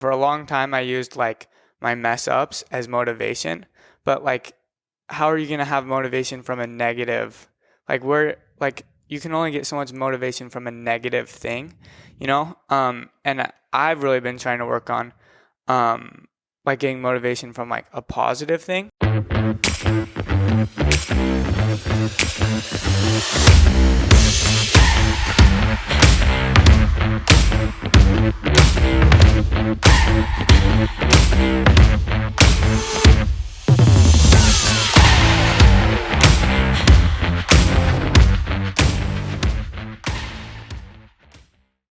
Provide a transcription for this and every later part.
For a long time, I used like my mess ups as motivation, but like, how are you going to have motivation from a negative, like you can only get so much motivation from a negative thing, and I've really been trying to work on, like getting motivation from like a positive thing.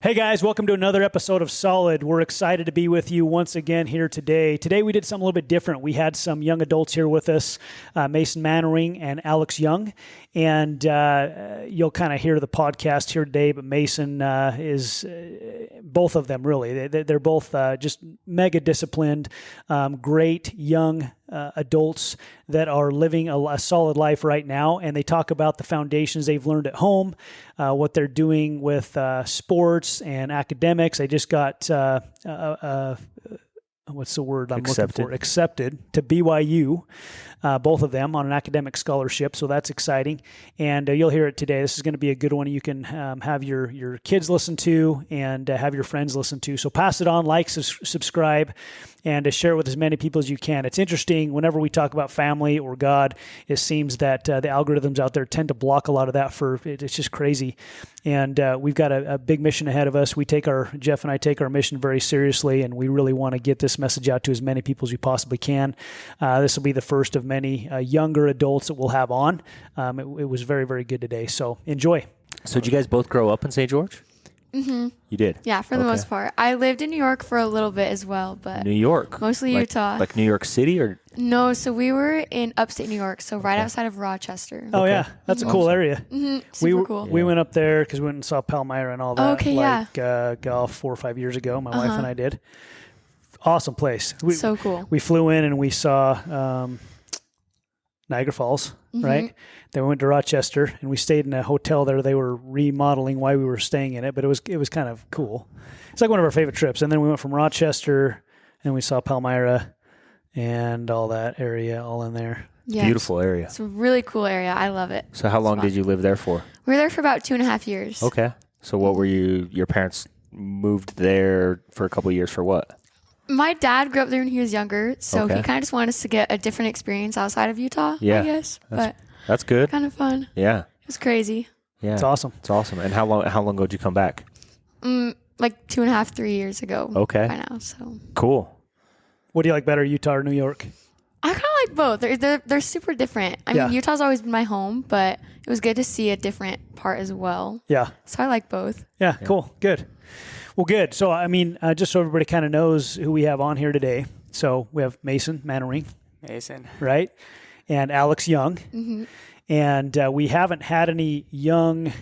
Hey guys, welcome to another episode of Solid. We're excited to be with you once again here today. Today we did something a little bit different. We had some young adults here with us, Mason Manwaring and Alex Young, and you'll kind of hear the podcast here today, but Mason is both of them really. They're both just mega disciplined, great young adults that are living a solid life right now, and they talk about the foundations they've learned at home, what they're doing with sports and academics. They just got what's the word I'm looking for? Accepted to BYU, both of them on an academic scholarship. So that's exciting. And you'll hear it today. This is going to be a good one you can have your kids listen to and have your friends listen to. So pass it on, like, subscribe, and share it with as many people as you can. It's interesting, whenever we talk about family or God, it seems that the algorithms out there tend to block a lot of that. It's just crazy. And we've got a big mission ahead of us. Jeff and I take our mission very seriously, and we really want to get this message out to as many people as we possibly can. This will be the first of many younger adults that we'll have on. It was very, very good today. So enjoy. So did you guys both grow up in St. George? Mm-hmm. You did? Yeah, for the most part. I lived in New York for a little bit as well, but New York? Mostly Utah. Like New York City or? No, so we were in upstate New York, so right outside of Rochester. Oh, yeah. That's a cool area. Mm-hmm. Super cool. We went up there because we went and saw Palmyra and all that. Golf 4 or 5 years ago. My wife and I did. Awesome place. So cool. We flew in and we saw Niagara Falls, right? Then we went to Rochester and we stayed in a hotel there. They were remodeling while we were staying in it, but it was kind of cool. It's like one of our favorite trips. And then we went from Rochester and we saw Palmyra and all that area all in there. Yeah, beautiful area. It's a really cool area. I love it. So how long did you live there for? We were there for about 2.5 years. Okay. So what were your parents moved there for a couple of years for what? My dad grew up there when he was younger, so he kind of just wanted us to get a different experience outside of Utah, I guess. That's good. Kind of fun. Yeah. It was crazy. Yeah. It's awesome. It's awesome. And how long ago did you come back? Like 2.5, 3 years ago. Okay. By now, so. Cool. What do you like better, Utah or New York? I kind of like both. They're super different. I mean, Utah's always been my home, but it was good to see a different part as well. Yeah. So I like both. Yeah. Cool. Good. Well, good. So, I mean, just so everybody kind of knows who we have on here today. So we have Mason Manwaring. Mason. Right? And Alex Young. Mm-hmm. And we haven't had any young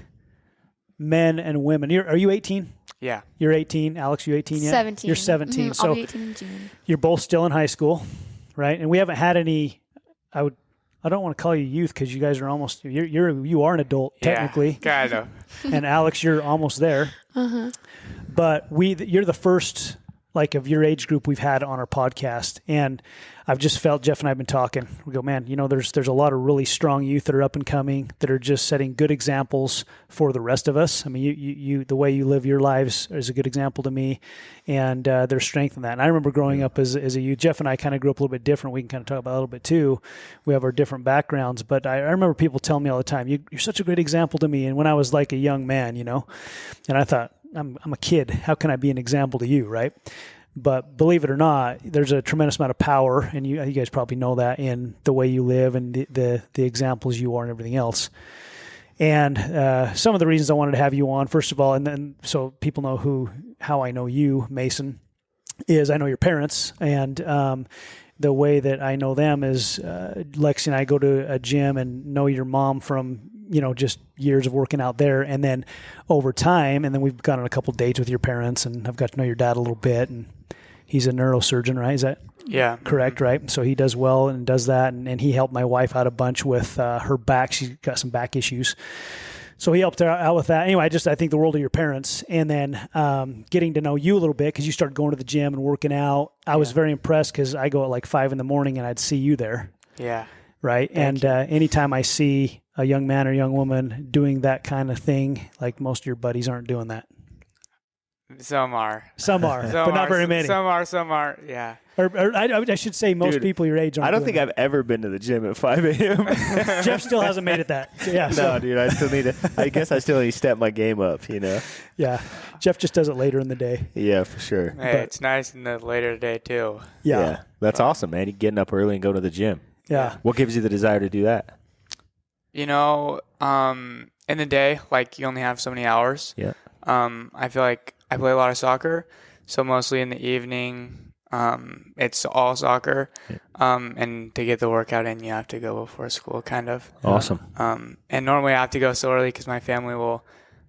men and women. Are you 18? Yeah. You're 18. Alex, you 18 yet? 17. You're 17. Mm-hmm. So I'll be 18 in June. You're both still in high school, right? And we haven't had any, I don't want to call you youth because you guys are almost, you are an adult technically. Yeah, kind of. And Alex, you're almost there. Uh-huh. But you're the first of your age group we've had on our podcast. And I've just felt, Jeff and I have been talking, we go, man, there's a lot of really strong youth that are up and coming that are just setting good examples for the rest of us. I mean, you the way you live your lives is a good example to me, and there's strength in that. And I remember growing up as a youth. Jeff and I kind of grew up a little bit different. We can kind of talk about it a little bit too. We have our different backgrounds, but I remember people telling me all the time, you're such a great example to me. And when I was like a young man, and I thought, I'm a kid. How can I be an example to you, right? But believe it or not, there's a tremendous amount of power, and you guys probably know that, in the way you live and the examples you are and everything else. And some of the reasons I wanted to have you on, first of all, and then so people know how I know you, Mason, is I know your parents, and the way that I know them is Lexi and I go to a gym and know your mom from just years of working out there, and then over time, and then we've gone on a couple dates with your parents, and I've got to know your dad a little bit, and he's a neurosurgeon, right? Is that correct, right? So he does well and does that, and he helped my wife out a bunch with her back. She's got some back issues. So he helped out with that. Anyway, I think the world of your parents, and then getting to know you a little bit because you started going to the gym and working out. I was very impressed because I go at like 5 a.m. and I'd see you there. Yeah. Right. And anytime I see a young man or young woman doing that kind of thing, like most of your buddies aren't doing that. Some are, but not very many. Some are. Yeah. Or I should say most people your age aren't. I don't think I've ever been to the gym at 5 a.m. Jeff still hasn't made it that. Yeah. No, dude, I still need to. I guess I still need to step my game up. Yeah. Jeff just does it later in the day. Yeah, for sure. Hey, it's nice in the later day too. Yeah. That's awesome, man. You getting up early and going to the gym. Yeah. What gives you the desire to do that? In the day, like you only have so many hours. Yeah. I feel like I play a lot of soccer, so mostly in the evening, it's all soccer. Yeah. And to get the workout in, you have to go before school, kind of. Awesome. And normally I have to go so early because my family will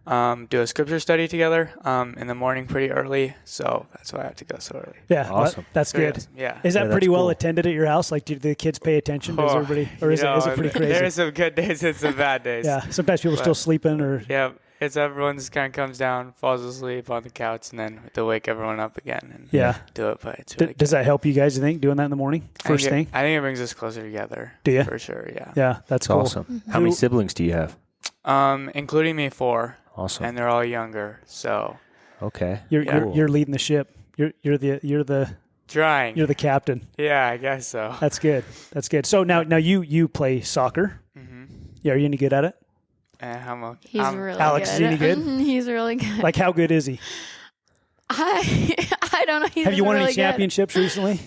do a scripture study together in the morning pretty early, so that's why I have to go so early. Yeah, awesome. That's good. Yeah. Is that pretty well cool. attended at your house? Like, do the kids pay attention? Does everybody, or is it pretty crazy? There's some good days and some bad days. Yeah, sometimes people are still sleeping, or it's everyone just kind of comes down, falls asleep on the couch, and then they wake everyone up again and do it. But it's really does that help you guys? You think doing that in the morning, first thing? I think it brings us closer together. Do you? For sure. Yeah. Yeah, that's cool. Awesome. Mm-hmm. How many siblings do you have? Including me, 4. Awesome. And they're all younger, so. Okay. You're leading the ship. You're the trying. You're the captain. Yeah, I guess so. That's good. That's good. So now you play soccer. Mm-hmm. Yeah, are you any good at it? He's really Alex, good. Is he any good? He's really good. Like, how good is he? I don't know. Have you won really any championships recently?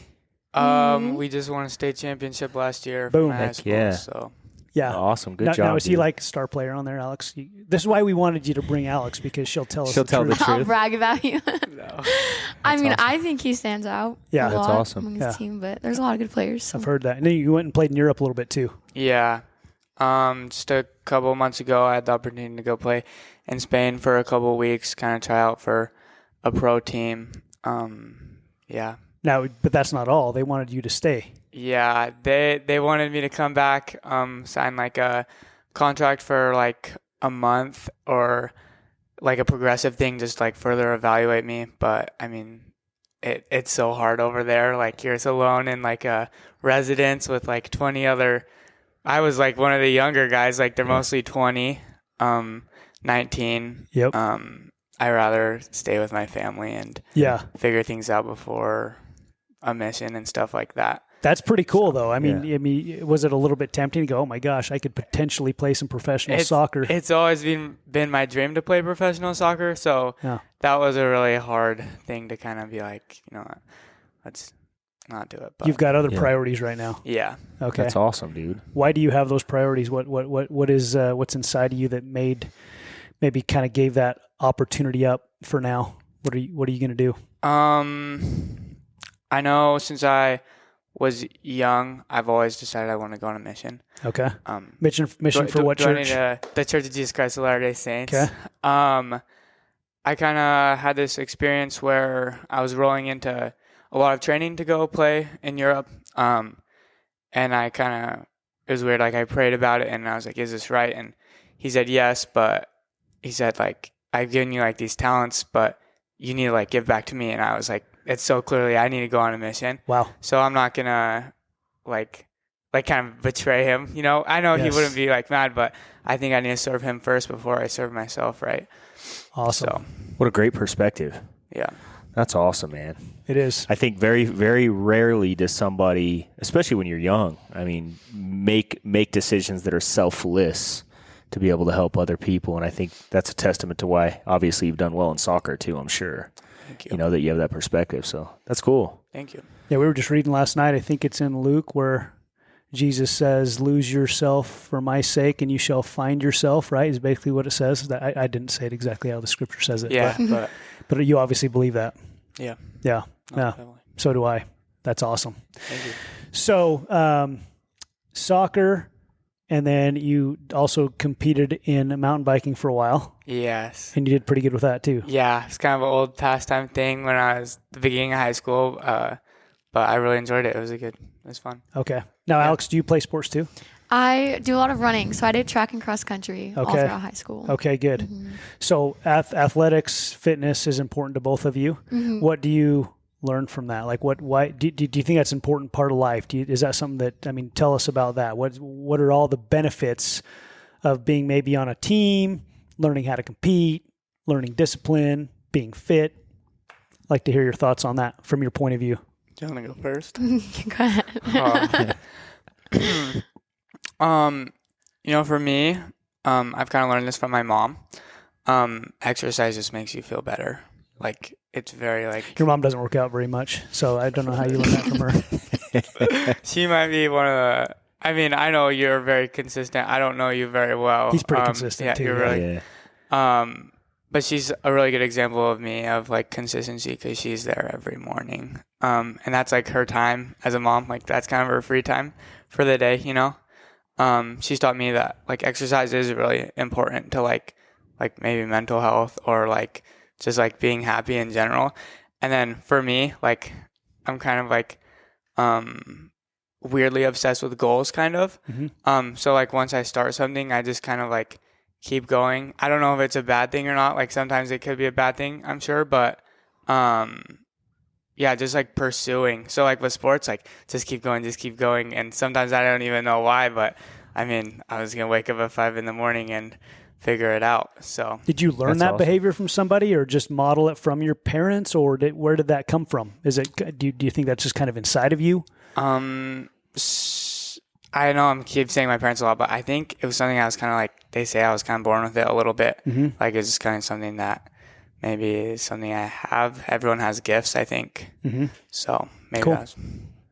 We just won a state championship last year. Boom. From high school, yeah. So. Yeah. Awesome. Good job. Now, is he like star player on there, Alex? This is why we wanted you to bring Alex, because she'll tell us the truth. I'll brag about you. No. I mean, awesome. I think he stands out. Yeah, that's awesome. Among his team, but there's a lot of good players. So. I've heard that. And then you went and played in Europe a little bit too. Yeah. Just a couple of months ago, I had the opportunity to go play in Spain for a couple of weeks, kind of try out for a pro team. Yeah. Now, but that's not all. They wanted you to stay. Yeah, they wanted me to come back, sign like a contract for like a month or like a progressive thing, just like further evaluate me. But I mean, it's so hard over there. Like you're alone in like a residence with like 20 other. I was like one of the younger guys. Like they're mostly 20, 19. Yep. I rather stay with my family and figure things out before a mission and stuff like that. That's pretty cool, though. I mean, was it a little bit tempting to go, oh my gosh, I could potentially play some professional soccer? It's always been my dream to play professional soccer, so that was a really hard thing to kind of be like, let's not do it. But you've got other priorities right now. Yeah. Okay. That's awesome, dude. Why do you have those priorities? What is what's inside of you that maybe kind of gave that opportunity up for now? What are you going to do? I know since I was young, I've always decided I want to go on a mission. Okay. Mission for what church? The Church of Jesus Christ of Latter-day Saints. Okay. I kind of had this experience where I was rolling into a lot of training to go play in Europe. And it was weird. Like I prayed about it and I was like, is this right? And he said, yes, but he said like, I've given you like these talents, but you need to like give back to me. And I was like, it's so clearly I need to go on a mission. Wow. So I'm not going to like kind of betray him. I know he wouldn't be like mad, but I think I need to serve him first before I serve myself. Right. Awesome. So, what a great perspective. Yeah. That's awesome, man. It is. I think very, very rarely does somebody, especially when you're young, make decisions that are selfless to be able to help other people. And I think that's a testament to why, obviously, you've done well in soccer, too, I'm sure. Thank you. That you have that perspective. So that's cool. Thank you. Yeah, we were just reading last night. I think it's in Luke where Jesus says, lose yourself for my sake and you shall find yourself, right? Is basically what it says. I didn't say it exactly how the scripture says it. Yeah. But you obviously believe that. Yeah. Yeah. Yeah. Definitely. So do I. That's awesome. Thank you. So, soccer, and then you also competed in mountain biking for a while. Yes. And you did pretty good with that too. Yeah. It's kind of an old pastime thing when I was the beginning of high school. But I really enjoyed it. It was fun. Okay. Now, Alex, do you play sports too? I do a lot of running. So I did track and cross country all throughout high school. Okay, good. Mm-hmm. So athletics, fitness is important to both of you. Mm-hmm. What do you learn from that? Like why do you think that's an important part of life? Is that something that, I mean, tell us about that. What are all the benefits of being maybe on a team, learning how to compete, learning discipline, being fit? I'd like to hear your thoughts on that from your point of view. Do you want to go first? Go ahead. For me, I've kind of learned this from my mom. Exercise just makes you feel better. Like, it's very like... Your mom doesn't work out very much, so I don't know how you learned that from her. She might be one of the... I mean, I know you're very consistent. I don't know you very well. He's pretty consistent, too. You're really... Yeah. But she's a really good example of me of like consistency because she's there every morning. And that's like her time as a mom. Like, that's kind of her free time for the day, She's taught me that like exercise is really important to like maybe mental health or like just like being happy in general. And then for me, like I'm kind of like weirdly obsessed with goals kind of. Mm-hmm. So like once I start something, I just kind of like keep going. I don't know if it's a bad thing or not. Like sometimes it could be a bad thing, I'm sure, but just like pursuing. So like with sports, like just keep going. And sometimes I don't even know why, but I mean, I was going to wake up at 5 a.m. and figure it out. So did you learn that behavior from somebody or just model it from your parents, or where did that come from? Is it, do you think that's just kind of inside of you? I know I keep saying my parents a lot, but I think it was something I was kind of like, they say I was kind of born with it a little bit. Mm-hmm. Like it's just kind of something that maybe is something I have. Everyone has gifts, I think. Mm-hmm. So maybe that's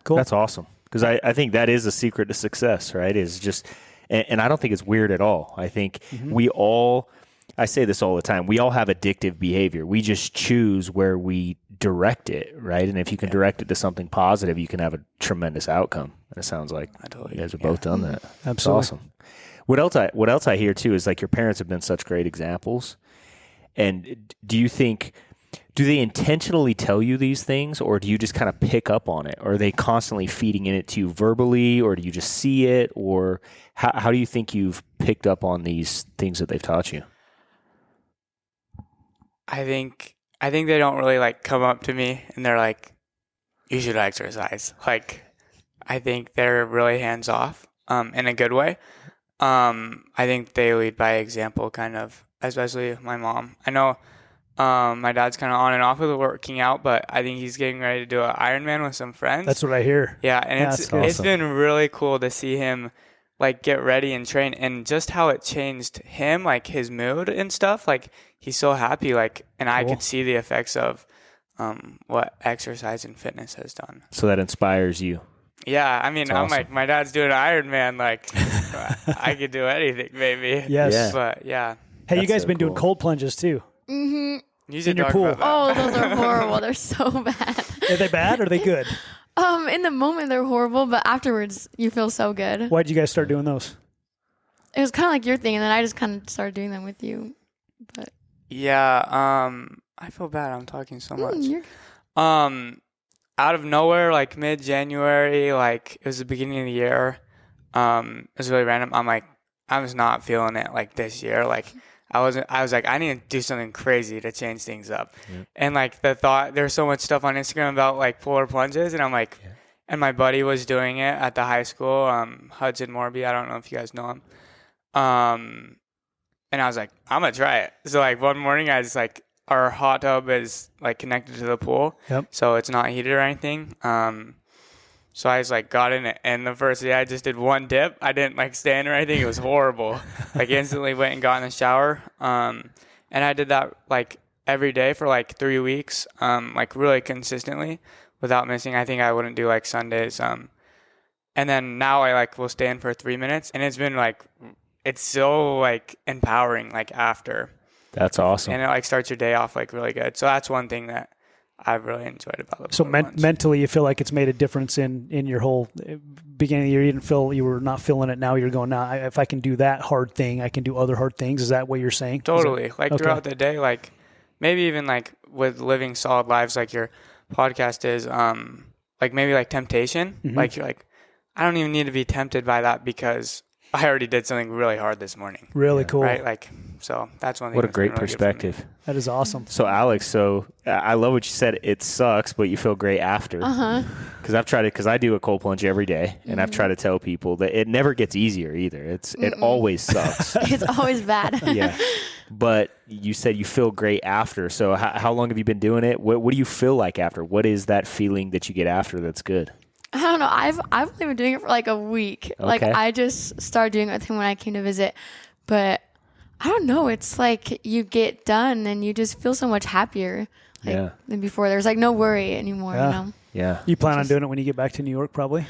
cool. That's awesome. Because I think that is a secret to success, right? Is just, and I don't think it's weird at all. I think we all, I say this all the time, we all have addictive behavior. We just choose where we direct it, right? And if you can direct it to something positive, you can have a tremendous outcome. And it sounds like you guys have both done that. Absolutely. It's awesome. What else I hear too is like your parents have been such great examples. And do they intentionally tell you these things, or do you just kind of pick up on it? Or are they constantly feeding it to you verbally, or do you just see it? Or how do you think you've picked up on these things that they've taught you? I think they don't really like come up to me and they're like, you should exercise. Like, I think they're really hands off, in a good way. I think they lead by example, kind of, especially my mom. I know my dad's kind of on and off with working out, but I think he's getting ready to do an Ironman with some friends. That's what I hear. Yeah, and it's been really cool to see him like get ready and train, and just how it changed him, like his mood and stuff. Like he's so happy, like, and I could see the effects of what exercise and fitness has done. So that inspires you. Yeah, I mean, I'm like, my dad's doing an Ironman, like I could do anything, maybe. Yes. Yeah. But yeah. Hey, you guys been doing cold plunges too? Mm-hmm. You should in your pool. Oh, those are horrible. They're so bad. Are they bad or are they good? In the moment they're horrible, but afterwards you feel so good. Why'd you guys start doing those? It was kind of like your thing, and then I just kind of started doing them with you. But yeah, I feel bad. I'm talking so much. Out of nowhere, like mid-January, like it was the beginning of the year. It was really random. I'm like, I was not feeling it like this year. Like I was like, I need to do something crazy to change things up. Yeah. And like the thought, there's so much stuff on Instagram about like polar plunges, and I'm like, and my buddy was doing it at the high school, Hudson Morby. I don't know if you guys know him. And I was like, I'm gonna try it. So like one morning, I just like, our hot tub is like connected to the pool, so it's not heated or anything. So I just like got in it, and the first day I just did one dip. I didn't like stand or anything. It was horrible. Like instantly went and got in the shower. And I did that like every day for like 3 weeks, like really consistently without missing. I think I wouldn't do like Sundays. And then now I like will stand for 3 minutes, and it's been like, it's so like empowering like after. That's awesome. And it like starts your day off like really good. So that's one thing that I've really enjoyed about it. So mentally, you feel like it's made a difference in your whole beginning of the year. You were not feeling it. Now you're going, now if I can do that hard thing, I can do other hard things. Is that what you're saying? Totally. Throughout the day, like maybe even like with living solid lives, like your podcast is, like maybe like temptation. Mm-hmm. Like you're like, I don't even need to be tempted by that because I already did something really hard this morning. Really cool. Right? Like, so that's one thing. What a great really perspective. That is awesome. So Alex, I love what you said. It sucks, but you feel great after. Because I've tried it, because I do a cold plunge every day, and I've tried to tell people that it never gets easier either. It always sucks. It's always bad. Yeah. But you said you feel great after. So how long have you been doing it? What do you feel like after? What is that feeling that you get after that's good? I don't know. I've only been doing it for like a week. Okay. Like I just started doing it with him when I came to visit. But I don't know. It's like you get done and you just feel so much happier than before. There's like no worry anymore, you know? Yeah. You plan on doing it when you get back to New York, probably?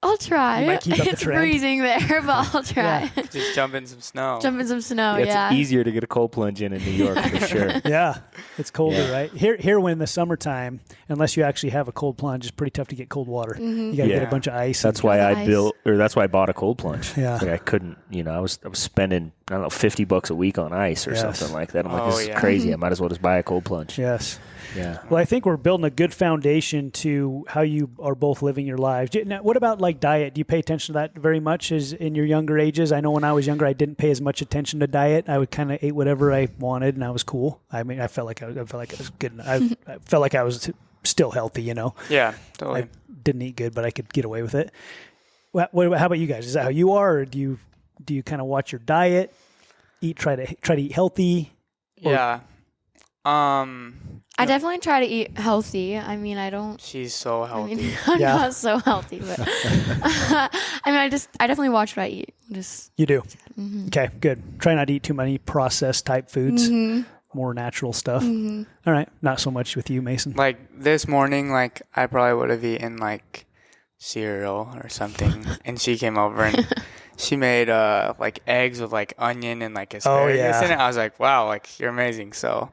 I'll try. You might keep up the It's trend. freezing there, but I'll try. Just jump in some snow. Jump in some snow, It's easier to get a cold plunge in New York for sure. Yeah. It's colder, right? Here when the summertime, unless you actually have a cold plunge, it's pretty tough to get cold water. You got to get a bunch of ice. That's why that's why I bought a cold plunge. Yeah. Like I couldn't, I was spending, I don't know, $50 a week on ice or something like that. I'm like, this is crazy. I might as well just buy a cold plunge. Yes. Yeah. Well, I think we're building a good foundation to how you are both living your lives. Now, what about like diet? Do you pay attention to that very much as in your younger ages? I know when I was younger, I didn't pay as much attention to diet. I would kind of ate whatever I wanted, and I was cool. I mean, I felt like I was good. I felt like I was still healthy. Yeah, totally. I didn't eat good, but I could get away with it. How about you guys? Is that how you are, or do you kind of watch your diet, try to eat healthy? Yeah. I definitely try to eat healthy. I mean, I don't. She's so healthy. I mean, I'm not so healthy, but I mean, I definitely watch what I eat. You do. Okay, good. Try not to eat too many processed type foods. More natural stuff. All right, not so much with you, Mason. Like this morning, like I probably would have eaten like cereal or something, and she came over and she made like eggs with like onion and like asparagus in it. I was like, wow, like you're amazing. So.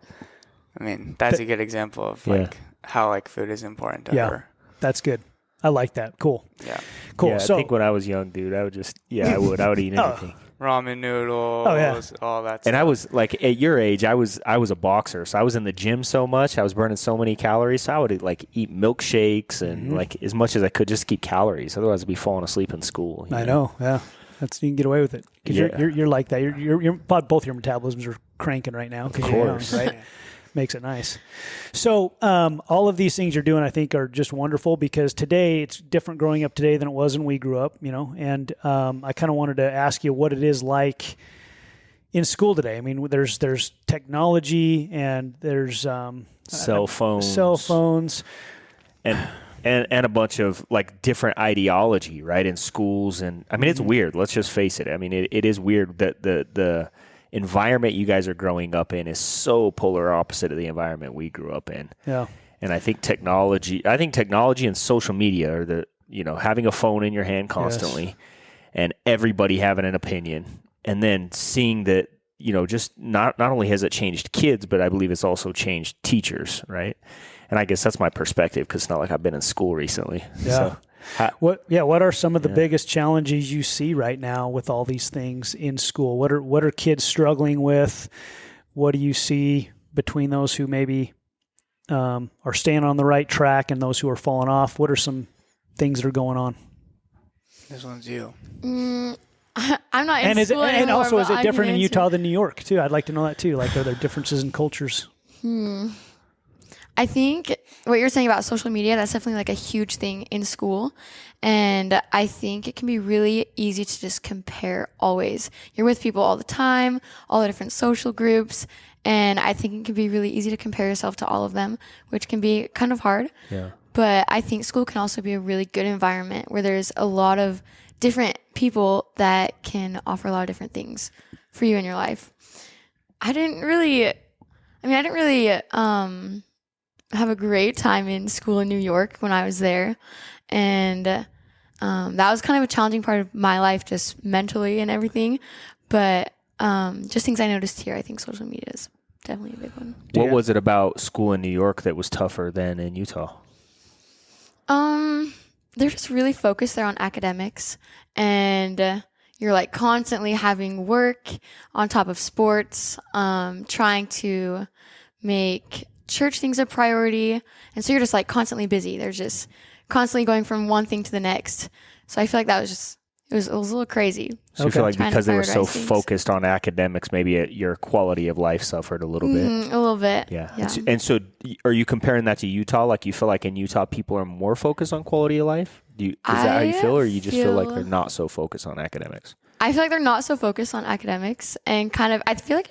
I mean, that's a good example of like how like food is important to her. That's good. I like that. Cool. Yeah. Cool. Yeah, so, I think when I was young, dude, I would just, I would eat anything. Ramen noodles, all that stuff. And I was like, at your age, I was a boxer, so I was in the gym so much, I was burning so many calories, so I would like eat milkshakes and like as much as I could just to keep calories. Otherwise, I'd be falling asleep in school. I know. Yeah. You can get away with it because you're like that. You're both your metabolisms are cranking right now because you're young, right? Makes it nice. So all of these things you're doing, I think, are just wonderful because today it's different growing up today than it was when we grew up, and I kind of wanted to ask you what it is like in school today. I mean, there's technology and there's cell phones and a bunch of like different ideology, right, in schools. And I mean, it's weird. Let's just face it. I mean, it is weird that the environment you guys are growing up in is so polar opposite of the environment we grew up in. Yeah. And I think technology and social media are having a phone in your hand constantly and everybody having an opinion. And then seeing that, just not only has it changed kids, but I believe it's also changed teachers, right? And I guess that's my perspective because it's not like I've been in school recently. Yeah. So, what are some of the biggest challenges you see right now with all these things in school? What are kids struggling with? What do you see between those who maybe are staying on the right track and those who are falling off? What are some things that are going on? This one's you. I'm not in school anymore. And also, is it different in Utah than New York too? I'd like to know that too. Like, are there differences in cultures? I think what you're saying about social media, that's definitely like a huge thing in school. And I think it can be really easy to just compare always. You're with people all the time, all the different social groups. And I think it can be really easy to compare yourself to all of them, which can be kind of hard. Yeah. But I think school can also be a really good environment where there's a lot of different people that can offer a lot of different things for you in your life. I didn't really have a great time in school in New York when I was there. And that was kind of a challenging part of my life, just mentally and everything. But just things I noticed here, I think social media is definitely a big one. What was it about school in New York that was tougher than in Utah? They're just really focused there on academics. And you're like constantly having work on top of sports, trying to make church things a priority. And so you're just like constantly busy. They're just constantly going from one thing to the next. So I feel like it It was a little crazy. So you feel like Trying to because they were so prioritize things. focused on academics, maybe your quality of life suffered a little bit. A little bit. Yeah. Yeah. And so are you comparing that to Utah? Like you feel like in Utah people are more focused on quality of life? Is that how you feel, or you just feel like they're not so focused on academics? I feel like they're not so focused on academics, and kind of I feel like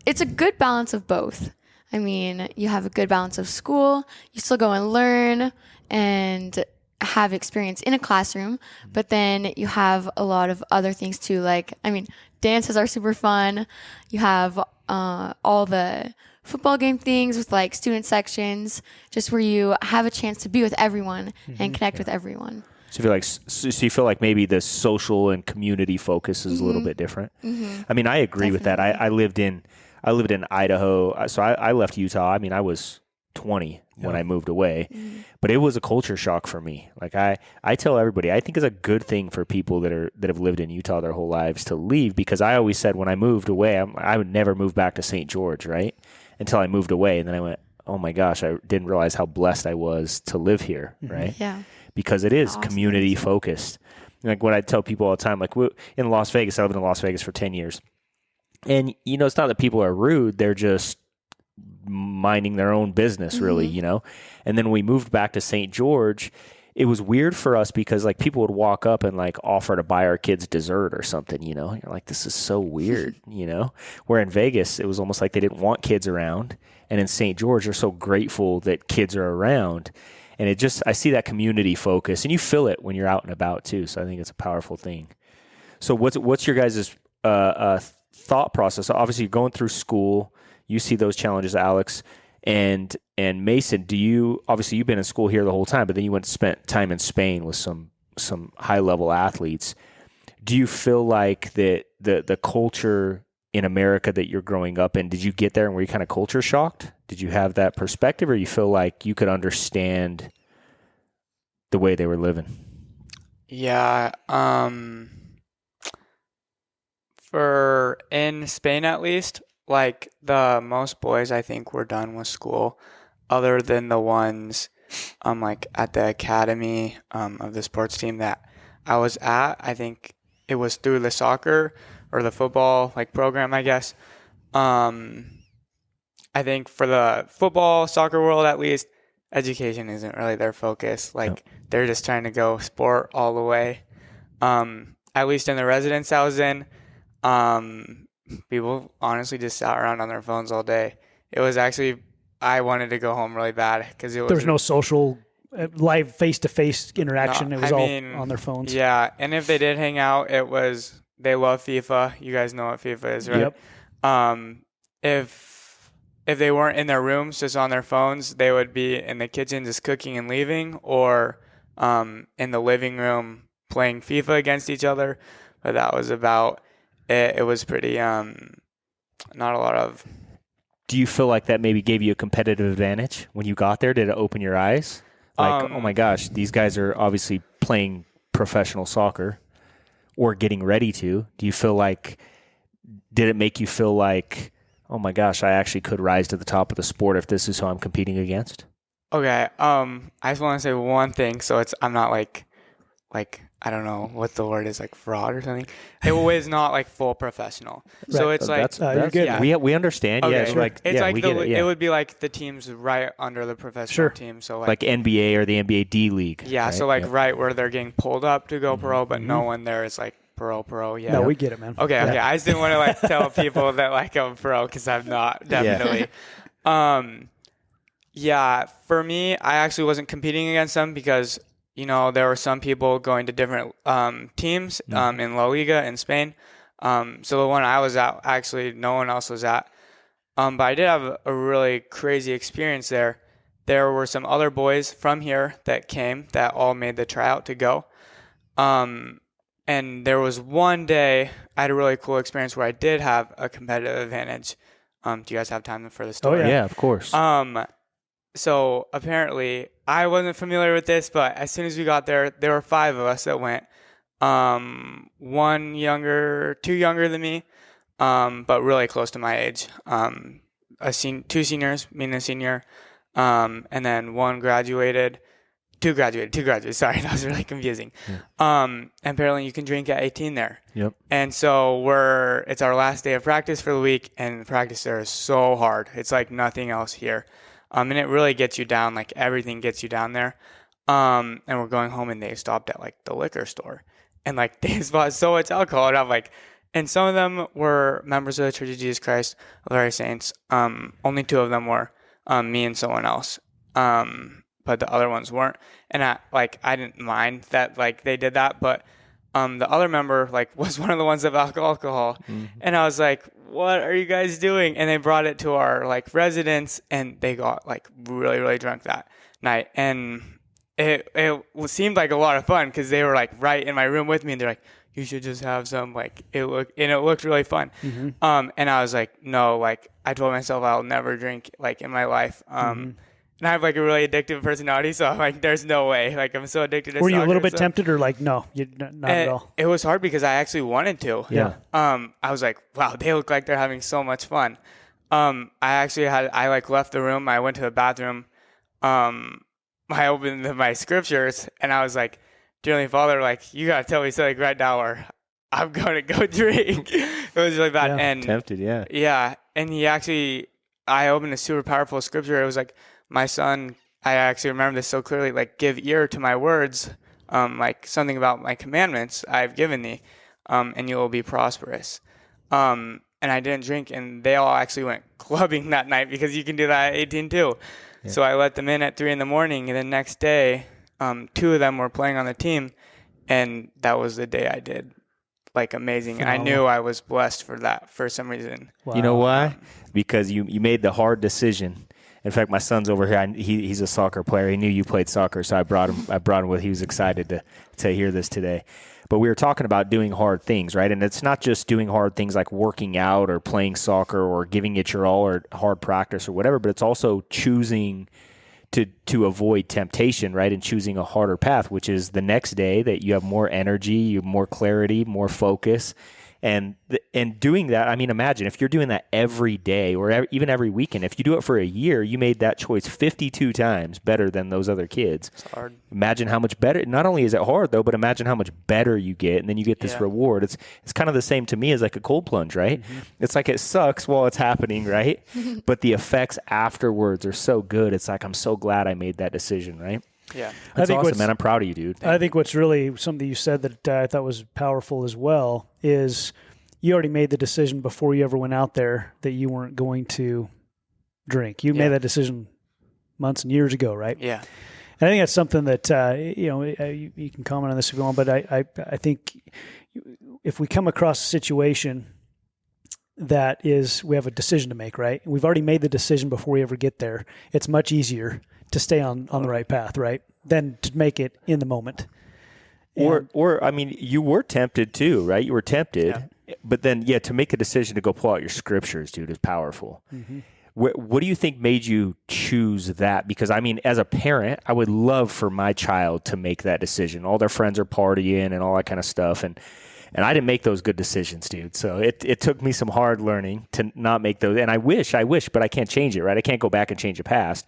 it's a good balance of both. I mean, you have a good balance of school, you still go and learn and have experience in a classroom, but then you have a lot of other things too. Like, I mean, dances are super fun. You have all the football game things with like student sections, just where you have a chance to be with everyone and connect with everyone. So you feel like maybe the social and community focus is a little bit different. I mean, I agree with that. I lived in Idaho, so I left Utah. I mean, I was 20 when I moved away, but it was a culture shock for me. Like I tell everybody, I think it's a good thing for people that have lived in Utah their whole lives to leave, because I always said when I moved away, I would never move back to St. George, right? Until I moved away, and then I went, oh my gosh, I didn't realize how blessed I was to live here, right? Yeah. Because it is Awesome. community focused. Like what I tell people all the time, like in Las Vegas, I lived in Las Vegas for 10 years. And, it's not that people are rude. They're just minding their own business, really, And then when we moved back to St. George, it was weird for us because, like, people would walk up and, like, offer to buy our kids dessert or something, You're like, this is so weird, Where in Vegas, it was almost like they didn't want kids around. And in St. George, they're so grateful that kids are around. And I see that community focus, and you feel it when you're out and about too. So I think it's a powerful thing. So what's your guys' thought process? So obviously, you're going through school. You see those challenges, Alex, and Mason. Obviously you've been in school here the whole time, but then you spent time in Spain with some high level athletes. Do you feel like that the culture in America that you're growing up in, did you get there and were you kind of culture shocked? Did you have that perspective, or you feel like you could understand the way they were living? Yeah. For in Spain at least, like the most boys I think were done with school, other than the ones like at the academy of the sports team that I was at. I think it was through the soccer or the football like program, I guess. I think for the football, soccer world at least, education isn't really their focus. Like they're just trying to go sport all the way. At least in the residence I was in, people honestly just sat around on their phones all day. It was actually, I wanted to go home really bad because there No, it was all on their phones. Yeah, and if they did hang out, they love FIFA. You guys know what FIFA is, right? Yep. If they weren't in their rooms, just on their phones, they would be in the kitchen just cooking and leaving, or in the living room playing FIFA against each other. But that was about it. It was pretty not a lot of. Do you feel like that maybe gave you a competitive advantage when you got there? Did it open your eyes? Like, oh my gosh, these guys are obviously playing professional soccer or getting ready to. Do you feel like, did it make you feel like, oh my gosh, I actually could rise to the top of the sport if this is who I'm competing against? Okay. I just want to say one thing. So I'm not like I don't know what the word is, like fraud or something. It was not like full professional. Right. So it's like you're good. Yeah. We understand. Okay. Yeah, Sure. like it's yeah, like we get it. Yeah. It would be like the teams right under the professional team. So like NBA or the NBA D League. Yeah. Right? So like right where they're getting pulled up to go pro, but no one there is like pro. Yeah. No, we get it, man. Okay. I just didn't want to like tell people that like I'm pro because I'm not, definitely. Yeah. For me, I actually wasn't competing against them because there were some people going to different teams in La Liga in Spain. So the one I was at, actually, no one else was at. But I did have a really crazy experience there. There were some other boys from here that came that all made the tryout to go. And there was one day I had a really cool experience where I did have a competitive advantage. Do you guys have time for the story? Oh, yeah, of course. So apparently I wasn't familiar with this, but as soon as we got there were 5 of us that went. 2 younger than me, but really close to my age. 2 seniors, me and a senior, and then 1 graduated two graduated. Sorry, that was really confusing. And apparently you can drink at 18 there. Yep. And so it's our last day of practice for the week, and the practice there is so hard. It's like nothing else here. And it really gets you down, like everything gets you down there. And we're going home, and they stopped at like the liquor store, and like they bought so much alcohol, and I'm like, and some of them were members of the Church of Jesus Christ of Latter-day Saints. Only two of them were, me and someone else. But the other ones weren't. And I didn't mind that like they did that, but the other member like was one of the ones that had alcohol. And I was like, what are you guys doing? And they brought it to our like residence, and they got like really, really drunk that night. And it seemed like a lot of fun because they were like right in my room with me, and they're like, you should just have some, like it looked really fun. And I was like, no, like I told myself I'll never drink like in my life. And I have like a really addictive personality, so I'm like, there's no way. Like I'm so addicted to Were you soccer, a little bit tempted, or like, no, not at all? It was hard because I actually wanted to. Yeah. I was like, wow, they look like they're having so much fun. I like left the room. I went to the bathroom. I opened my scriptures, and I was like, dearly Father, like you gotta tell me something right now, or I'm gonna go drink. It was really bad. Yeah. And Tempted, yeah. yeah, and I opened a super powerful scripture. It was like, my son, I actually remember this so clearly, like, give ear to my words, like something about my commandments I've given thee, and you will be prosperous. And I didn't drink, and they all actually went clubbing that night because you can do that at 18 too. Yeah. So I let them in at 3 a.m, and the next day, two of them were playing on the team, and that was the day I did like amazing. Phenomenal. And I knew I was blessed for that for some reason. Wow. You know why? Because you made the hard decision. In fact, my son's over here. He's a soccer player. He knew you played soccer, so I brought him with. He was excited to hear this today. But we were talking about doing hard things, right? And it's not just doing hard things like working out or playing soccer or giving it your all or hard practice or whatever, but it's also choosing to avoid temptation, right? And choosing a harder path, which is the next day that you have more energy, you have more clarity, more focus. And doing that, I mean, imagine if you're doing that every day or even every weekend, if you do it for a year, you made that choice 52 times better than those other kids. It's hard. Imagine how much better, not only is it hard though, but imagine how much better you get, and then you get this reward. It's kind of the same to me as like a cold plunge, right? Mm-hmm. It's like it sucks while it's happening, right? But the effects afterwards are so good. It's like, I'm so glad I made that decision, right? Yeah. That's awesome, man. I'm proud of you, dude. I think what's really something you said that I thought was powerful as well is you already made the decision before you ever went out there that you weren't going to drink. You made that decision months and years ago, right? Yeah. And I think that's something that, you can comment on this if you want, but I think if we come across a situation that is, we have a decision to make, right? We've already made the decision before we ever get there. It's much easier to stay on the right path, right? Than to make it in the moment. Or I mean, you were tempted too, right? You were tempted, but then, to make a decision to go pull out your scriptures, dude, is powerful. Mm-hmm. What do you think made you choose that? Because, I mean, as a parent, I would love for my child to make that decision. All their friends are partying and all that kind of stuff, and I didn't make those good decisions, dude. So it took me some hard learning to not make those. And I wish, but I can't change it, right? I can't go back and change the past.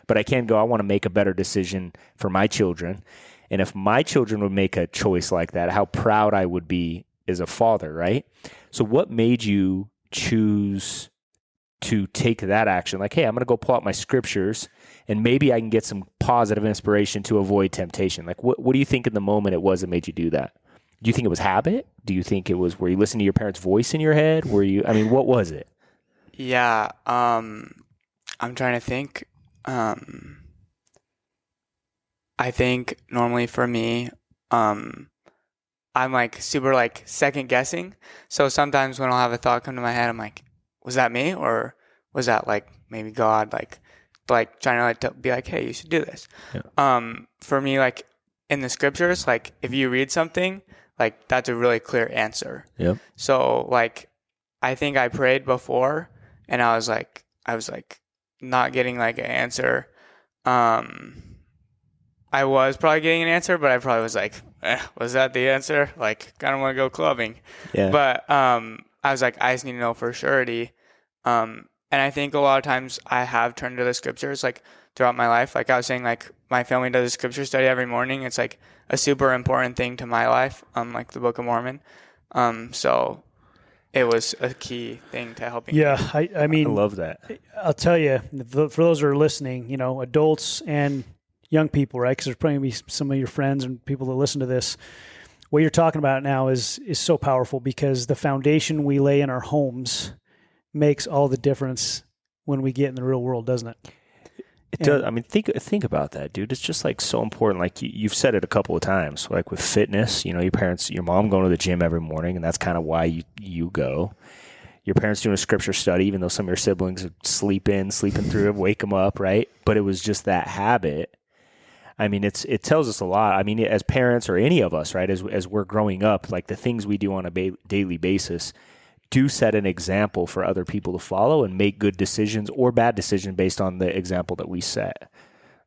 But I can go, I want to make a better decision for my children. And if my children would make a choice like that, how proud I would be as a father, right? So what made you choose to take that action? Like, hey, I'm going to go pull out my scriptures, and maybe I can get some positive inspiration to avoid temptation. Like, what do you think in the moment it was that made you do that? Do you think it was habit? Do you think it was, were you listening to your parents' voice in your head? What was it? Yeah. I'm trying to think. I think normally for me, I'm like super like second guessing. So sometimes when I'll have a thought come to my head, I'm like, was that me? Or was that like maybe God, like trying to be like, hey, you should do this. Yeah. For me, like in the scriptures, like if you read something, like that's a really clear answer. Yep. So like, I think I prayed before, and I was like not getting like an answer. I was probably getting an answer, but I probably was like, was that the answer? Like, I don't want to go clubbing. Yeah. But I was like, I just need to know for surety. And I think a lot of times I have turned to the scriptures like throughout my life. Like I was saying, like my family does a scripture study every morning. It's like a super important thing to my life, like the Book of Mormon. So it was a key thing to helping me. Yeah, I mean, I love that. I'll tell you, for those who are listening, you know, adults and young people, right? Because there's probably going to be some of your friends and people that listen to this. What you're talking about now is so powerful, because the foundation we lay in our homes makes all the difference when we get in the real world, doesn't it? It does. I mean, think about that, dude. It's just like so important. Like you've said it a couple of times, like with fitness, you know, your mom going to the gym every morning, and that's kind of why you go. Your parents doing a scripture study, even though some of your siblings would sleeping through it, wake them up, right? But it was just that habit. I mean, it tells us a lot. I mean, as parents or any of us, right, as we're growing up, like the things we do on a daily basis do set an example for other people to follow and make good decisions or bad decisions based on the example that we set.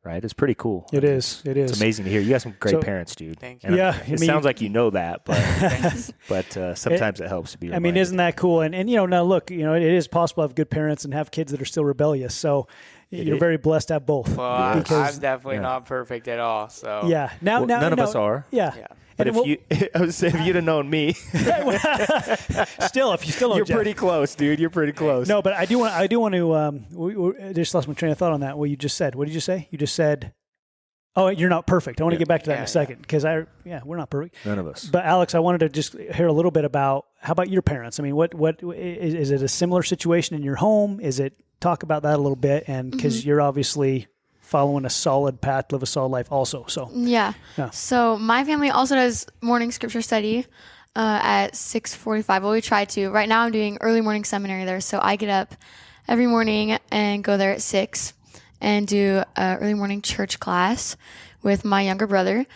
Right? It's pretty cool. It is. It's amazing to hear. You got some great parents, dude. Thank And you. Yeah, it sounds like you know that, but sometimes it helps to be I reminded. mean, isn't that cool? And you know, now look, you know, it is possible to have good parents and have kids that are still rebellious. So you're very blessed to have both. Well, I'm because, definitely not perfect at all. So yeah. Now, none of us are. Yeah. But And if you'd have known me, still, if you still know you're Jeff. pretty close, dude. You're pretty close. No, but I do want to. We just lost my train of thought on that. What you just said. What did you say? You just said, "Oh, you're not perfect." I want to get back to that in a second, because we're not perfect. None of us. But Alex, I wanted to just hear a little bit about how about your parents? I mean, what is it a similar situation in your home? Is it talk about that a little bit? And because you're obviously following a solid path, live a solid life also. So Yeah. So my family also does morning scripture study at 6:45. Well, we try to. Right now I'm doing early morning seminary there. So I get up every morning and go there at 6 and do a early morning church class with my younger brother.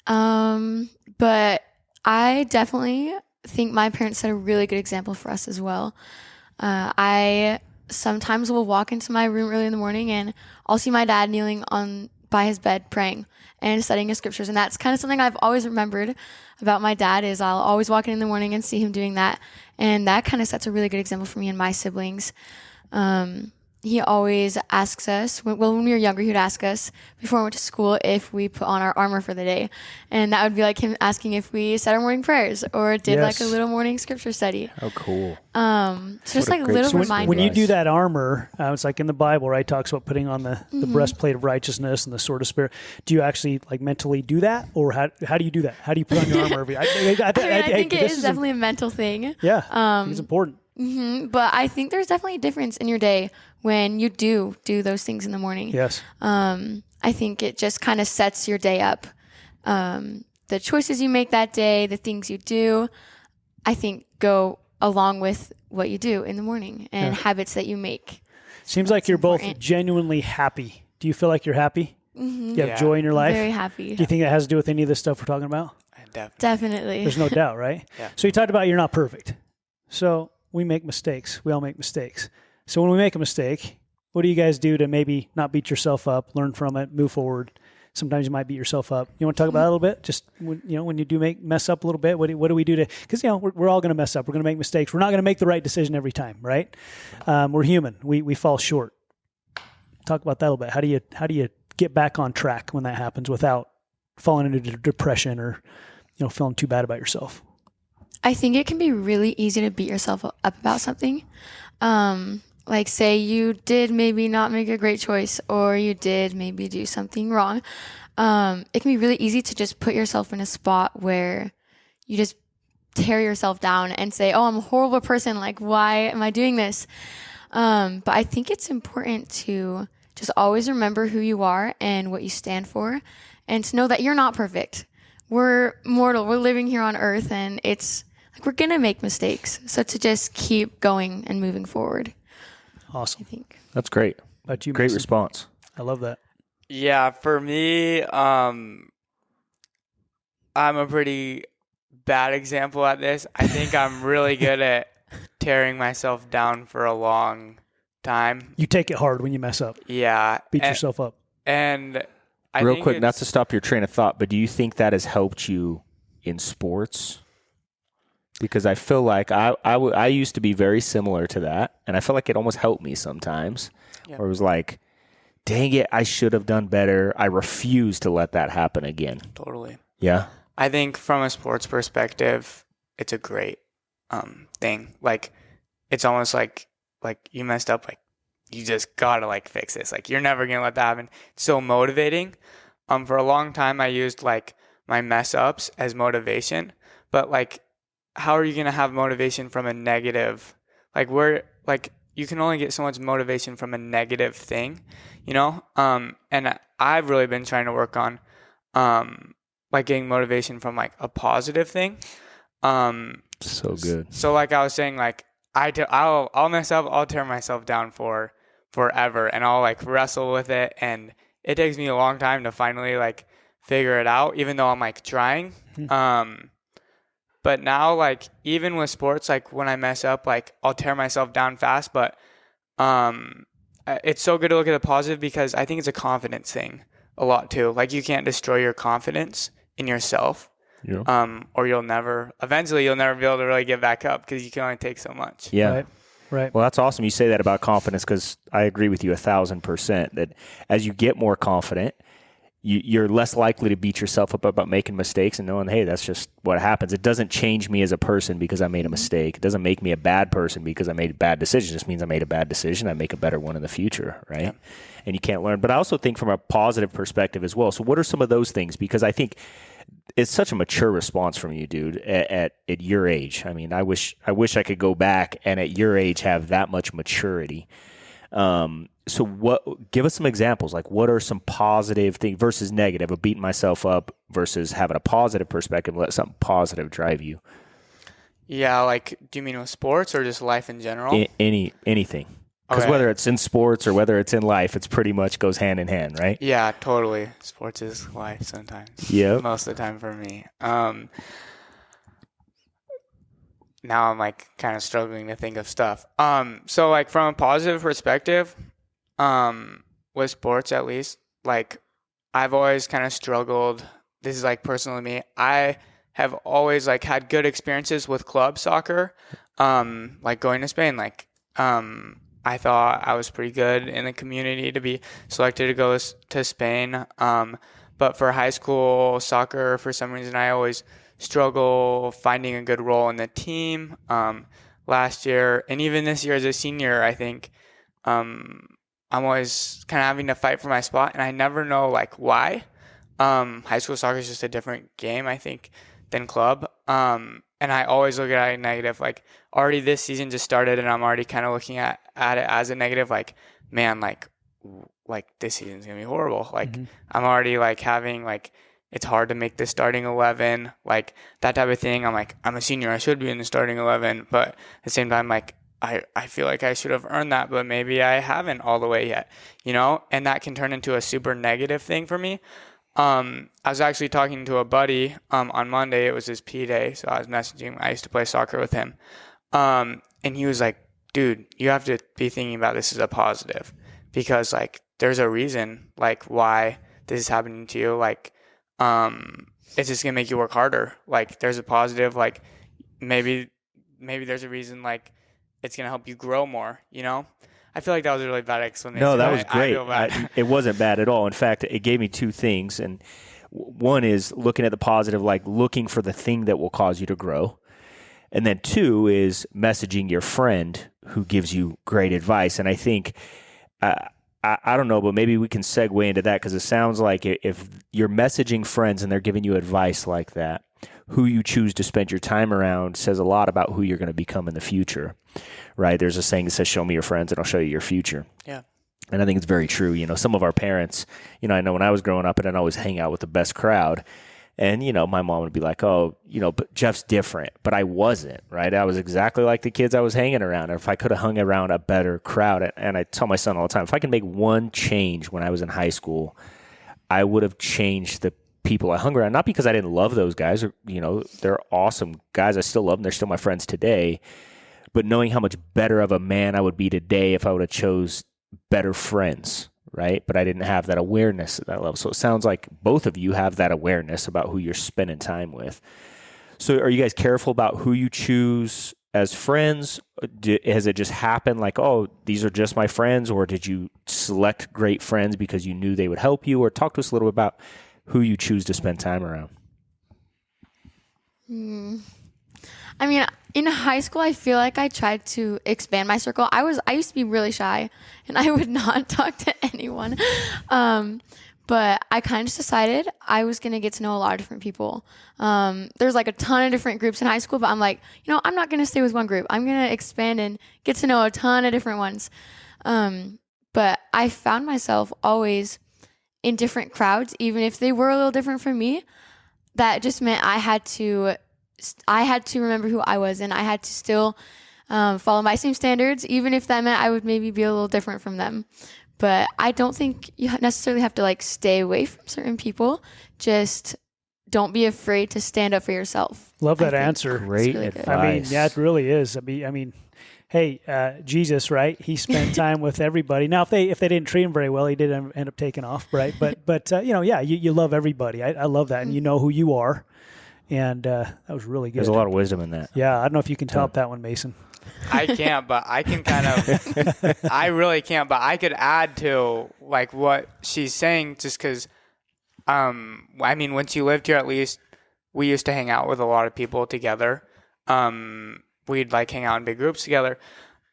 But I definitely think my parents set a really good example for us as well. I sometimes will walk into my room early in the morning and I'll see my dad kneeling by his bed praying and studying his scriptures. And that's kind of something I've always remembered about my dad, is I'll always walk in the morning and see him doing that. And that kind of sets a really good example for me and my siblings. He always asks us, when we were younger, he would ask us before we went to school if we put on our armor for the day. And that would be like him asking if we said our morning prayers or did like a little morning scripture study. Oh, cool. So just like little reminders. when you do that armor, it's like in the Bible, right? It talks about putting on the breastplate of righteousness and the sword of spirit. Do you actually like mentally do that, or how do you do that? How do you put on your armor? I think it is definitely a mental thing. Yeah, I think it's important. But I think there's definitely a difference in your day when you do those things in the morning. Yes. I think it just kind of sets your day up. The choices you make that day, the things you do, I think go along with what you do in the morning and habits that you make. Seems like you're both genuinely happy. Do you feel like you're happy? You have joy in your life? Very happy. Do you think that has to do with any of this stuff we're talking about? Definitely. There's no doubt, right? Yeah. So you talked about you're not perfect. So we make mistakes. We all make mistakes. So when we make a mistake, what do you guys do to maybe not beat yourself up, learn from it, move forward? Sometimes you might beat yourself up. You want to talk about that a little bit? Just when you do mess up a little bit, what do we do to? Because we're all going to mess up. We're going to make mistakes. We're not going to make the right decision every time, right? We're human. We fall short. Talk about that a little bit. How do you get back on track when that happens without falling into depression or feeling too bad about yourself? I think it can be really easy to beat yourself up about something. Like say you did maybe not make a great choice, or you did maybe do something wrong. It can be really easy to just put yourself in a spot where you just tear yourself down and say, oh, I'm a horrible person. Like, why am I doing this? But I think it's important to just always remember who you are and what you stand for, and to know that you're not perfect. We're mortal. We're living here on earth, and it's like we're going to make mistakes. So to just keep going and moving forward. Awesome. I think. That's great. About you, Great Mason? response. I love that. Yeah, for me, I'm a pretty bad example at this. I think I'm really good at tearing myself down for a long time. You take it hard when you mess up. Yeah. Beat yourself up. And I Real think quick, not to stop your train of thought, but do you think that has helped you in sports? Because I feel like I used to be very similar to that, and I feel like it almost helped me sometimes. Yeah. Where it was like dang it, I should have done better. I refuse to let that happen again. Totally. Yeah. I think from a sports perspective, it's a great thing. Like, it's almost like you messed up, like you just gotta like fix this. Like, you're never gonna let that happen. It's so motivating. For a long time I used like my mess ups as motivation, but like, how are you gonna have motivation from a negative, like you can only get so much motivation from a negative thing, you know? And I've really been trying to work on like getting motivation from like a positive thing. So good. So like I was saying, like I'll mess up, I'll tear myself down for forever, and I'll like wrestle with it, and it takes me a long time to finally like figure it out, even though I'm like trying. But now, like, even with sports, like when I mess up, like I'll tear myself down fast, but it's so good to look at the positive, because I think it's a confidence thing a lot too. Like, you can't destroy your confidence in yourself. Yeah. Or eventually you'll never be able to really get back up, because you can only take so much. Yeah. Right. Well, that's awesome. You say that about confidence, because I agree with you 1,000% that as you get more confident, you're less likely to beat yourself up about making mistakes and knowing, hey, that's just what happens. It doesn't change me as a person because I made a mistake. It doesn't make me a bad person because I made a bad decision. It just means I made a bad decision. I make a better one in the future, right? Yeah. And you can't learn. But I also think from a positive perspective as well. So what are some of those things? Because I think it's such a mature response from you, dude, at your age. I mean, I wish I could go back and at your age have that much maturity. So give us some examples. Like, what are some positive things versus negative of beating myself up versus having a positive perspective, let something positive drive you? Yeah. Like, do you mean with sports or just life in general? Anything. Because whether it's in sports or whether it's in life, it's pretty much goes hand in hand, right? Yeah, totally. Sports is life sometimes. Yeah. Most of the time for me. Now I'm like kind of struggling to think of stuff. So like from a positive perspective, with sports at least, like I've always kind of struggled. This is like personal to me. I have always like had good experiences with club soccer, like going to Spain. Like, I thought I was pretty good in the community to be selected to go to Spain. But for high school soccer, for some reason, I always struggle finding a good role in the team. Last year, and even this year as a senior, I think I'm always kind of having to fight for my spot, and I never know like why. High school soccer is just a different game, I think, than club. And I always look at it negative. Like, already this season just started, and I'm already kind of looking at it as a negative. Like, man, like this season's gonna be horrible. Like, I'm already like having like, it's hard to make the starting 11, like that type of thing. I'm like, I'm a senior, I should be in the starting 11, but at the same time, like I feel like I should have earned that, but maybe I haven't all the way yet, you know. And that can turn into a super negative thing for me. I was actually talking to a buddy on Monday. It was his P day, so I was messaging. I used to play soccer with him, and he was like, "Dude, you have to be thinking about this as a positive, because like there's a reason like why this is happening to you. Like, it's just gonna make you work harder. Like, there's a positive. Like, maybe there's a reason. Like, it's gonna help you grow more. You know." I feel like that was a really bad explanation. No, that was great. It wasn't bad at all. In fact, it gave me two things. And one is looking at the positive, like looking for the thing that will cause you to grow. And then two is messaging your friend who gives you great advice. And I think, I don't know, but maybe we can segue into that, because it sounds like if you're messaging friends and they're giving you advice like that, who you choose to spend your time around says a lot about who you're going to become in the future, right? There's a saying that says, show me your friends and I'll show you your future. Yeah. And I think it's very true. You know, some of our parents, you know, I know when I was growing up, and I'd always hang out with the best crowd. And, you know, my mom would be like, oh, you know, but Jeff's different. But I wasn't, right? I was exactly like the kids I was hanging around. Or if I could have hung around a better crowd, and I tell my son all the time, if I can make one change when I was in high school, I would have changed the people I hung around. Not because I didn't love those guys, or, you know, they're awesome guys. I still love them. They're still my friends today. But knowing how much better of a man I would be today if I would have chose better friends, right? But I didn't have that awareness at that level. So it sounds like both of you have that awareness about who you're spending time with. So are you guys careful about who you choose as friends? Has it just happened like, oh, these are just my friends, or did you select great friends because you knew they would help you? Or talk to us a little bit about who you choose to spend time around. I mean, in high school, I feel like I tried to expand my circle. I used to be really shy, and I would not talk to anyone. But I kind of just decided I was going to get to know a lot of different people. There's like a ton of different groups in high school, but I'm like, I'm not going to stay with one group. I'm going to expand and get to know a ton of different ones. But I found myself always in different crowds, even if they were a little different from me. That just meant I had to remember who I was, and I had to still follow my same standards, even if that meant I would maybe be a little different from them. But I don't think you necessarily have to like stay away from certain people. Just don't be afraid to stand up for yourself. Love that answer. Great really advice. I mean, yeah, it really is. I mean, hey, Jesus, right? He spent time with everybody. Now, if they didn't treat him very well, he did end up taking off, right? But you love everybody. I love that, and you know who you are, and that was really good. There's a lot of wisdom in that. Yeah, I don't know if you can top that one, Mason. I can't, but I can kind of, I really can't, but I could add to like what she's saying just because, I mean, once you lived here, at least we used to hang out with a lot of people together. We'd like hang out in big groups together.